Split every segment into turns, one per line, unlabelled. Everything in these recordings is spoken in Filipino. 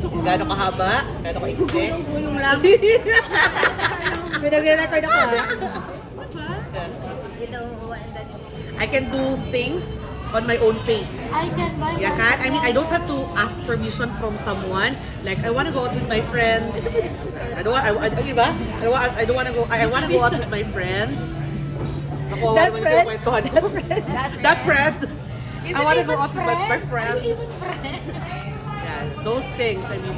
Gaano kahaba? Gaano ka-ikse?
Gulong lang.
Pinag-record ako ha.
You know what that
I can do things on my own pace.
I can buy
Yeah, can? I mean, I don't have to ask permission from someone. Like, I want to go out with my friends. I don't want, di ba? I don't want to go, I want to go out with my friends. Ako,
That
naman
friend?
yung kwentuhan ko. That friend. I want to go out with my friends.
Even friend.
Yeah, those things. I mean,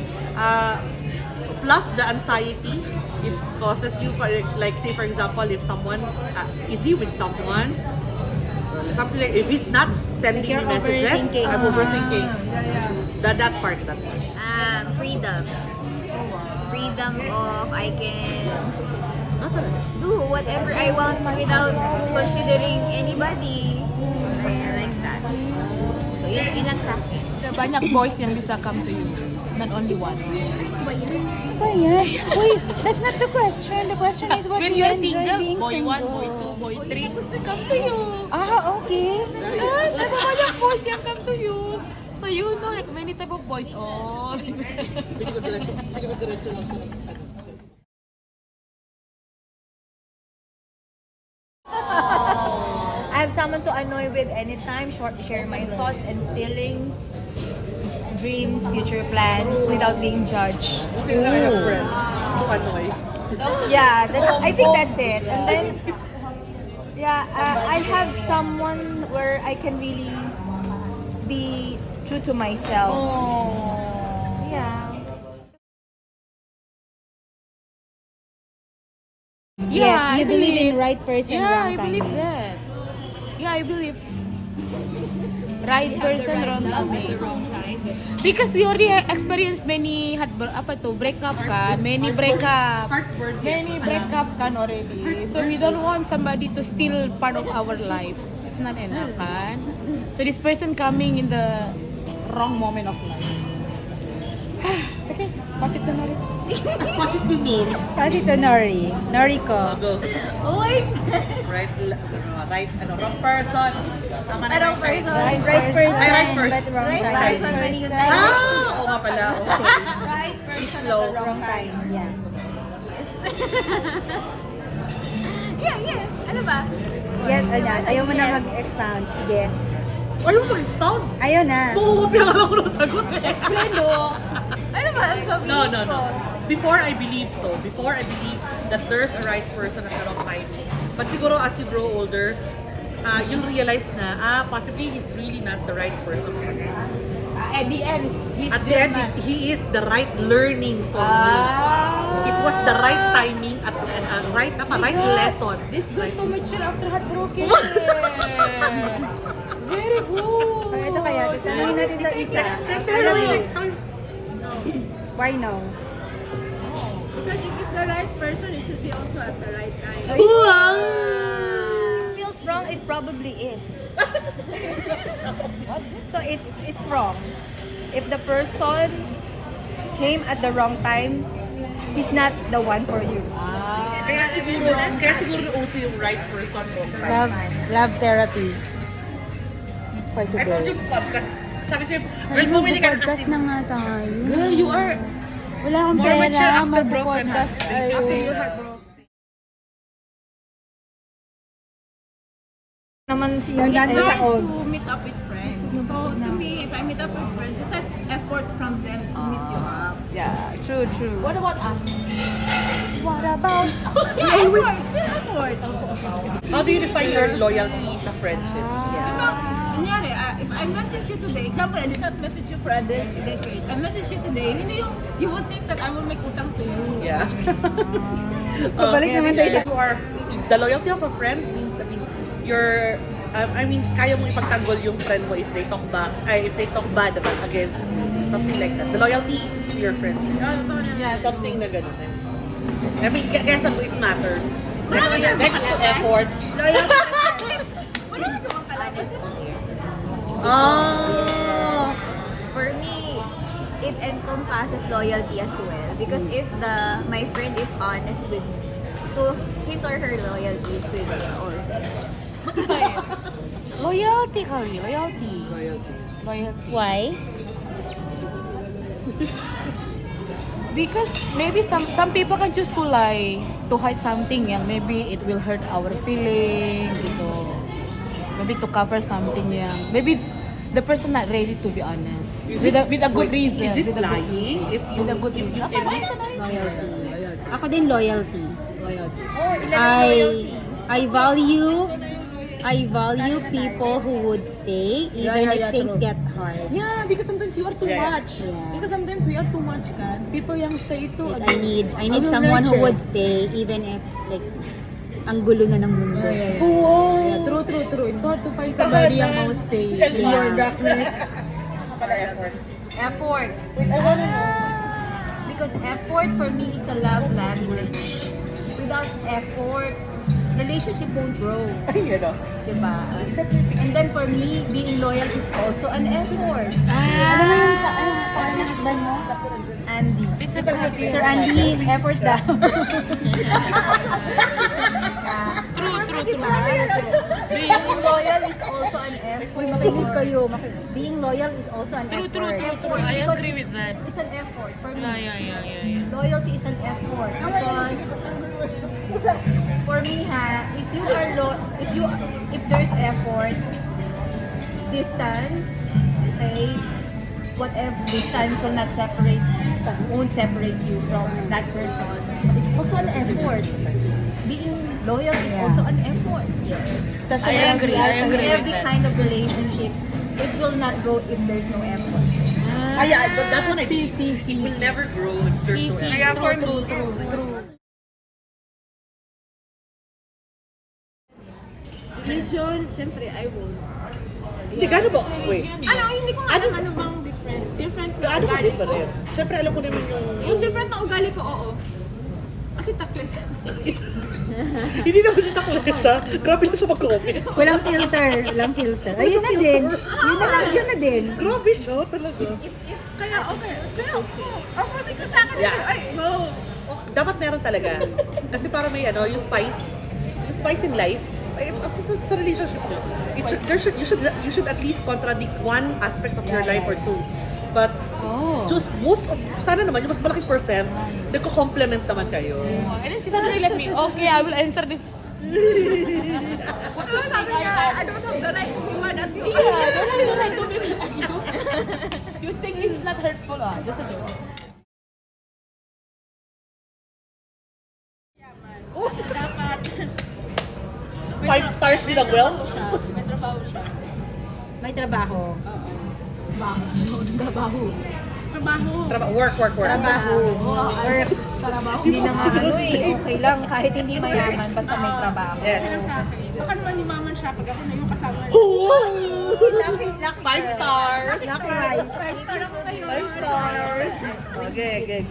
plus the anxiety it causes you, like say for example, if someone is he with someone, something like if he's not sending me
You're
messages,
overthinking.
I'm overthinking. That part.
freedom. Freedom of I can
Not talaga.
do whatever I want without considering anybody. Yeah, like that. So yun lang sa akin.
Banyak boys yang bisa come to you. Not only one.
Ano yan? Wait, that's not the question. The question is what
When
do you
you're
enjoy
single,
being
boy
single?
1, boy 2, boy 3, gusto come to you.
Ah, okay.
Banyak boys yang come to you. So you know like many type of boys. Oh.
Pili ko diretso lang.
I have someone to annoy with anytime, share my thoughts and feelings, dreams, future plans without being judged.
Buti na I have friends to annoy.
Yeah, I think that's it. And then, yeah, I have someone where I can really be true to myself. Yeah.
Yes,
I
you believe in right person,
Yeah,
wrong
I
time.
believe that. Yeah, I believe. Right person, wrong time. Because we already experienced many breakup kan, many breakup kan already. So we don't want somebody to steal part of our life. It's not enough kan. So this person coming in the wrong moment of life. Sige, pass it to Nori.
Pass it to Nori. Noriko.
Go.
Uy!
Wrong person. Tama na
Wrong
right
person.
time.
Right person,
Right person.
but wrong
Right
time.
person, mali yung time.
Oo nga pala. Oh, sorry.
Right person
Slow.
at the
Wrong time, yeah.
Yes. Ano ba?
Yes, ayan. Ayaw mo na mag-expound. Sige.
Ayaw mo mag-expound.
Ayaw na.
Bukukopya ka lang ako ng sagot eh.
Explain do.
Ano ba ang sabihin
No.
ko?
Before I believe so. Before I believe that there's a right person at the wrong time. But siguro as you grow older, you'll realize na, possibly he's really not the right person for me.
At the end, he's
At the end, he is the right learning for me. It was the right timing at right lesson.
This girl so mature after heartbroken. Very good.
Oh, ito kaya, tanungin natin sa isa. Ano why no?
Because if it's the right person, it should be also at the right time.
Feels wrong, it probably is. So it's wrong. If the person came at the wrong time, he's not the one for you.
Kaya siguro uso yung right person wrong time.
Love therapy. For
I told you
today.
podcast. Sabi sa'yo, girl, bumili ka na kasi.
na nga tayo.
Girl, you are
Wala akong
More mature
pera,
after broken
mag-podcast
heart. After your heartbroken.
Naman si
Yung ganda sa old.
To meet up with friends. So to me, if I meet up with friends, it's an effort from them to meet you up.
yeah, true. What about us?
What about
Still effort.
How do you define your loyalty sa friendships?
Kunyari, if I message you today, example, I did not message you for a decade. I message you today, hindi yung, you would think that I will make utang to you.
Yeah.
Pabalik naman tayo sa...
You are, the loyalty of a friend means, you're, kaya mo ipagtanggol yung friend mo if they talk back, if they talk bad about against you. Something like that. The loyalty to your friends.
Yeah,
Something na ganun. I mean, kaya sa it matters.
Marami kang
Next
mga
efforts.
Honestly.
Oh!
For me, it encompasses loyalty as well. Because if my friend is honest with me, so his or her loyalty is with me also.
Loyalty kali, loyalty.
Loyalty.
Loyalty.
Why?
Because maybe some people can choose to lie to hide something yang maybe it will hurt our feeling gitu. Maybe to cover something yang maybe the person not ready to be honest with a good reason.
Is it
with a good
lying?
reason.
If you,
With a good
if you
reason.
emit,
Ako din loyalty.
Oh, loyalty.
I value people who would stay even if things get hard.
Yeah, because sometimes you are too much.
Yeah.
Because sometimes we are too much kan. People yang stay ito.
Like, I need someone who would stay even if like ang gulo na ng mundo.
Yeah, true. It's hard to find somebody yang mau stay in your darkness.
Effort. Because effort for me, it's a love language. Without effort, relationship won't grow. Diba? And then for me, being loyal is also an effort.
Ano mo yung sa parang husband mo?
Andy.
Sir Andy, effort daw.
True. Being loyal is also an effort.
Makinig kayo. Being loyal is also an effort.
True. I agree with that.
It's an effort for me.
Yeah.
Loyalty is an effort because for me if you are if there's effort, distance, okay, whatever distance won't separate you from that person. So it's also an effort. Being loyal is also an effort. Yes.
Especially
I agree
In
with
every
that.
kind of relationship, it will not grow if there's no effort.
yeah, that one I believe. It will never grow if there's no effort.
True.
Religion, syempre, I won't.
Hindi, gano'n ba? Wait.
Hindi ko alam ano bang different. Different na
Ano ba
ugali ko.
different? Siyempre, alam ko naman
Yung different na ugali ko, oo. Kasi takles.
Hindi naman siya taklesa. Grabe lang siya mag-comment.
Walang filter. Ayun na din. Yun na din.
Grabe siya, talaga.
Kaya okay. Opposite ko sa akin.
Yeah.
Ay, no.
Dapat meron talaga. Kasi para may yung spice in life. Ay, sa relationship mo. You should at least contradict one aspect of your life or two. But just sana naman yung mas malaking percent, nagko-complement naman kayo.
And then she suddenly left me. Okay, I will answer this.
Sabi niya, I don't know the right to be one at me.
You think it's not hurtful Just a joke.
Dapat.
5 stars din ang well.
May trabaho siya.
May trabaho.
Work.
Trabaho. Work.
Hindi naman okay lang kahit hindi mayaman basta may trabaho.
Yes.
Baka naman ni Maman siya pag ako na yung kasama niya.
5 stars.
Lucky wife.
5 star ako kayo.
5 stars. Okay.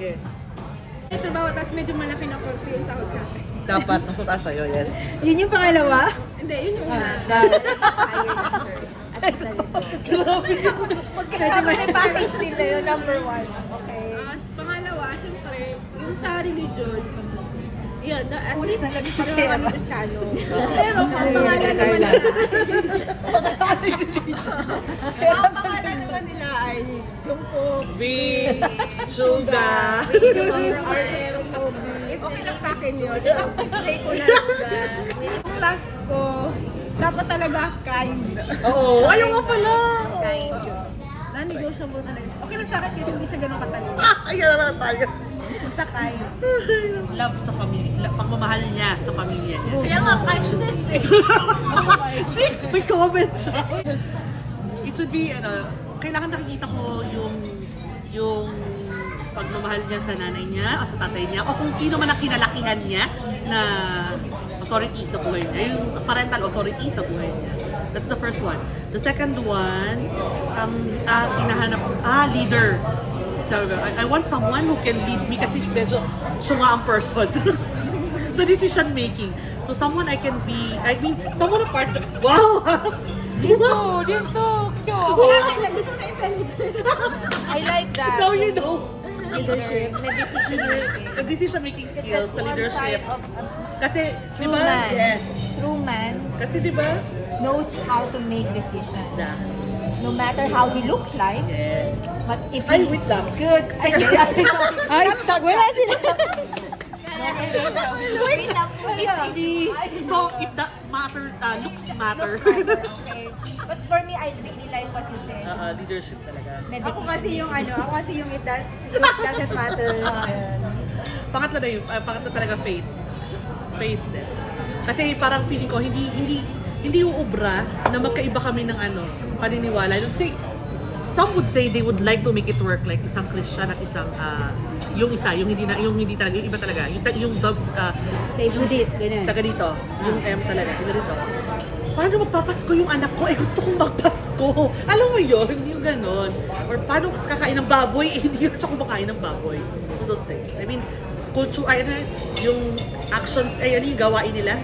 May trabaho, tapos medyo malaki na yung sahod sa akin.
Dapat nasa taas sa'yo, yes.
Yun yung pangalawa?
Hindi, yun yung una.
Magkasama na yung package nila yun, number 1. Okay.
Pangalawa, siyempre, yung sa religion, yun, at least pareho kami Kristiyano. Pero ang pangalan naman nila, ang pangalan naman nila ay Jungkook,
Big, Suga.
Okay lang sa akin yun. Play ko na lang. Yung class ko, dapat talaga kind.
Oo, ayaw nga pala.
Non-negotiable talaga. Okay lang sa akin kasi hindi siya ganun katalino.
Ayaw na tayo.
Basta kind.
Love sa pamilya, pagmamahal niya sa pamilya niya.
Kaya nga, kindness eh.
See, may comment siya. It should be, kailangan nakikita ko yung pagmamahal niya sa nanay niya o sa tatay niya o kung sino man ang kinalakihan niya na authority sa buhay niya, yung parental authority sa buhay niya. That's the first one. The second one, hinahanap, leader. So, I want someone who can lead me kasi medyo siya nga ang person. So, decision making. So, someone I can be, someone a part of, wow!
Dito, cute.
I like that.
Now you know.
Leadership, na decision making.
The decision making skills sa leadership. Kasi, di
True
ba?
man.
Yes.
True man
Kasi, di ba?
knows how to make decisions. No matter how he looks like,
Yes.
But if
Ay,
he's
wait lang.
good, ay,
Ay, wala sila.
wait lang po.
It's me. So, if that matter, looks matter.
Okay. But for me, I really like what you said.
Leadership talaga.
Ako kasi yung it doesn't matter.
Pangatlo na yun, pangatlo talaga faith. Faith din. Kasi parang feeling ko, hindi uubra na magkaiba kami ng paniniwala. Say, some would say they would like to make it work like isang Christian at isang yung hindi talaga, yung iba talaga. Yung
Say Buddhist, ganun.
taga dito, yung M talaga, yung dito. Paano magpapasko yung anak ko? Gusto kong magpasko. Alam mo yun, yung ganon. Or paano kakain ng baboy? Hindi ko siya kumakain ng baboy. So those things. I mean, culture, yung actions, yung gawain nila,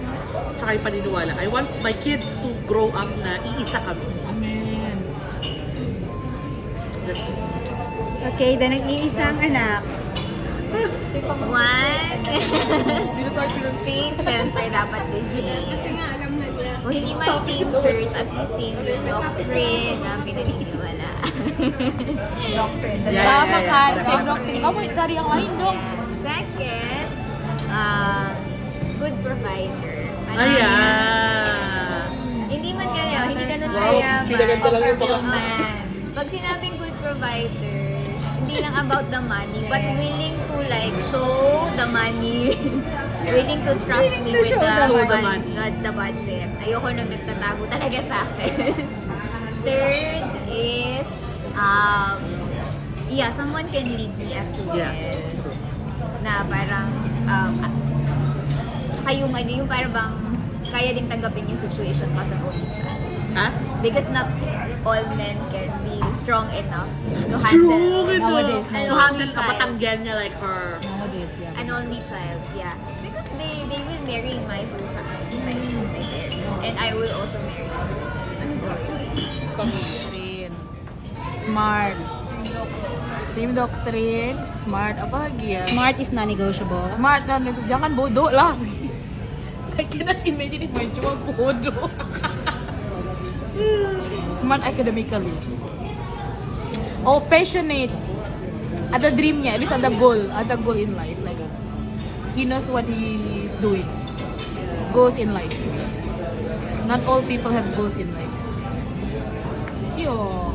tsaka yung paniniwala. I want my kids to grow up na iisa kami.
Amen.
That's it.
Okay, then nag-iisang anak.
One.
Hindi na tayo pinansin.
Faith, syempre, dapat this
Kasi nga, alam na nila.
Kung hindi man same church, at least same yung doctrine na pinaniniwala. Doctrine.
Sama ka, same doctrine. Oh, wait, sorry, ang mahin dong.
Second, good provider.
Ayan.
Hindi man ganun
Wow,
kayaman.
pinaganda lang yung baka.
Man. Pag sinabing good provider, hindi lang about the money, but willing to like show the money. Willing to trust me with
the money.
the budget. Ayoko nung nagtatago talaga sa akin. Third is, someone can lead me as well.
Yeah.
Na parang, tsaka yung parang bang kaya ding tanggapin yung situation as an only child.
As?
Because not all men can be strong enough to
Strong
handle
enough.
an
To
only
handle
child.
kapatanggan niya like her.
Nowadays, yeah.
An only child, yeah. Because they will marry my whole family, my parents. And I will also marry my boy.
Doctrine. Smart. Same doctrine. Smart. Apa lagi ya?
Smart is non-negotiable.
Smart na. Jangan bodoh lah. I cannot imagine if my cuma bodoh. Smart academically. Oh, passionate. Ada dreamnya, at least ada goal in life. Like, he knows what he is doing. Goals in life. Not all people have goals in life. Yo.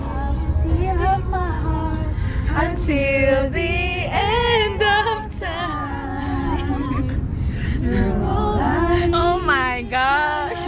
Until the end of time. Oh my gosh.